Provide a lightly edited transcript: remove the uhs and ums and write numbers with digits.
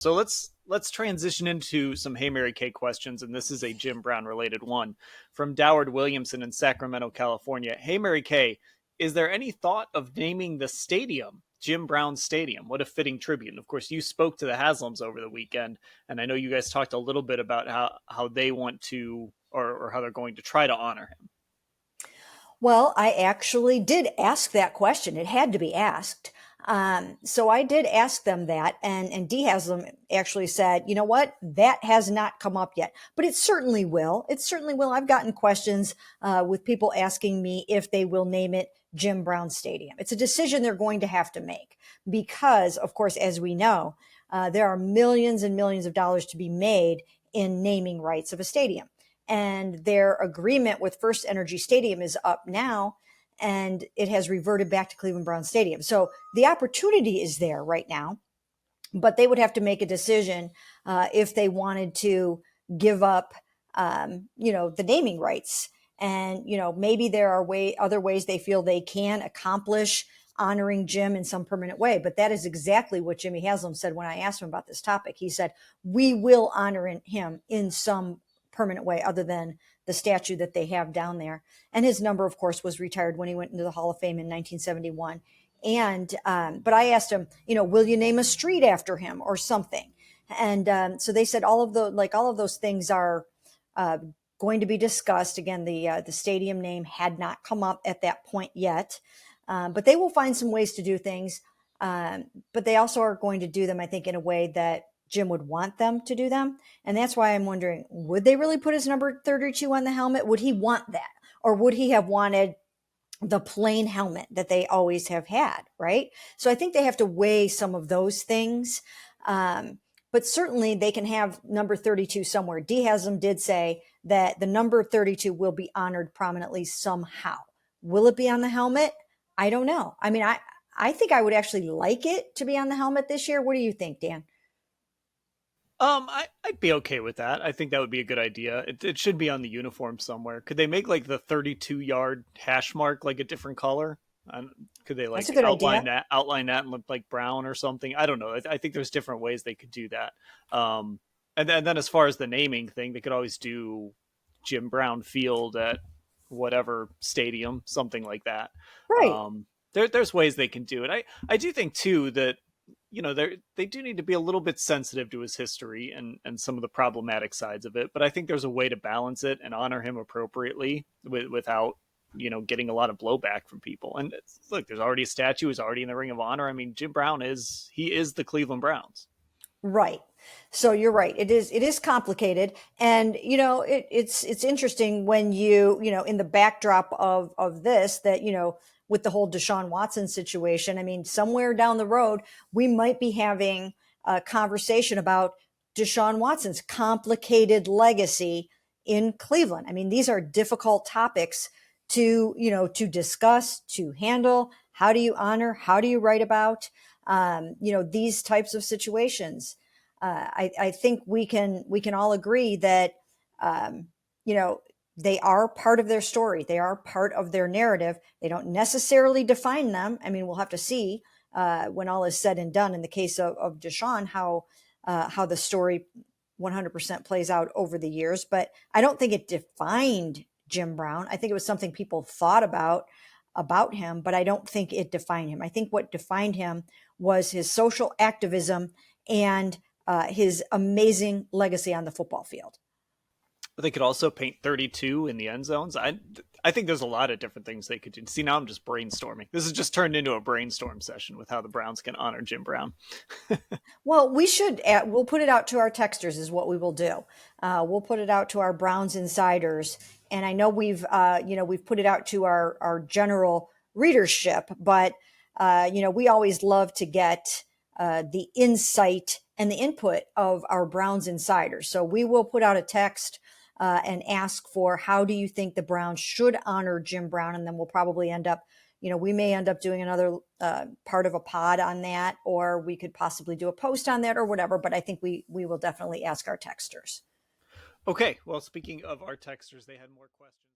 So let's transition into some Hey Mary Kay questions, and this is a Jim Brown related one from Doward Williamson in Sacramento, California. Hey Mary Kay, is there any thought of naming the stadium Jim Brown Stadium? What a fitting tribute. And of course, you spoke to the Haslams over the weekend, and I know you guys talked a little bit about how they want to or how they're going to try to honor him. Well, I actually did ask that question. It had to be asked. So I did ask them that, and Dee Haslam actually said, you know what, that has not come up yet, but it certainly will. It certainly will. I've gotten questions with people asking me if they will name it Jim Brown Stadium. It's a decision they're going to have to make because, of course, as we know, there are millions and millions of dollars to be made in naming rights of a stadium. And their agreement with First Energy Stadium is up now, and it has reverted back to Cleveland Brown Stadium. So the opportunity is there right now, but they would have to make a decision if they wanted to give up, the naming rights. And, maybe there are other ways they feel they can accomplish honoring Jim in some permanent way. But that is exactly what Jimmy Haslam said when I asked him about this topic. He said, we will honor him in some permanent way other than the statue that they have down there. And his number, of course, was retired when he went into the Hall of Fame in 1971. And but I asked him, will you name a street after him or something? And so they said all of those things are going to be discussed. Again, the stadium name had not come up at that point yet, but they will find some ways to do things. But they also are going to do them, I think, in a way that Jim would want them to do them. And that's why I'm wondering, would they really put his number 32 on the helmet? Would he want that? Or would he have wanted the plain helmet that they always have had, right? So I think they have to weigh some of those things. But certainly they can have number 32 somewhere. Dee Haslam did say that the number 32 will be honored prominently somehow. Will it be on the helmet? I don't know. I mean, I think I would actually like it to be on the helmet this year. What do you think, Dan? I'd be okay with that. I think that would be a good idea. It should be on the uniform somewhere. Could they make like the 32-yard hash mark like a different color? Could they That's a like good idea. outline that and look like brown or something? I don't know. I think there's different ways they could do that. And then as far as the naming thing, they could always do Jim Brown Field at whatever stadium, something like that. Right. There's ways they can do it. I do think too that they do need to be a little bit sensitive to his history and some of the problematic sides of it. But I think there's a way to balance it and honor him appropriately without getting a lot of blowback from people. And look, there's already a statue. He's already in the Ring of Honor. I mean, Jim Brown is the Cleveland Browns. Right. So you're right. It is complicated. And, it's interesting when in the backdrop of this that, with the whole Deshaun Watson situation, I mean, somewhere down the road, we might be having a conversation about Deshaun Watson's complicated legacy in Cleveland. I mean, these are difficult topics to discuss, to handle. How do you honor? How do you write about? These types of situations. I think we can all agree that, they are part of their story. They are part of their narrative. They don't necessarily define them. I mean, we'll have to see when all is said and done in the case of Deshaun, how the story 100% plays out over the years. But I don't think it defined Jim Brown. I think it was something people thought about him, but I don't think it defined him. I think what defined him was his social activism and his amazing legacy on the football field. They could also paint 32 in the end zones. I think there's a lot of different things they could do. See, now I'm just brainstorming. This has just turned into a brainstorm session with how the Browns can honor Jim Brown. Well, we'll put it out to our texters is what we will do. We'll put it out to our Browns insiders. And I know we've put it out to our general readership, but, we always love to get the insight and the input of our Browns insiders. So we will put out a text and ask for how do you think the Browns should honor Jim Brown? And then we'll probably end up, we may end up doing another part of a pod on that, or we could possibly do a post on that or whatever. But I think we will definitely ask our texters. Okay. Well, speaking of our texters, they had more questions.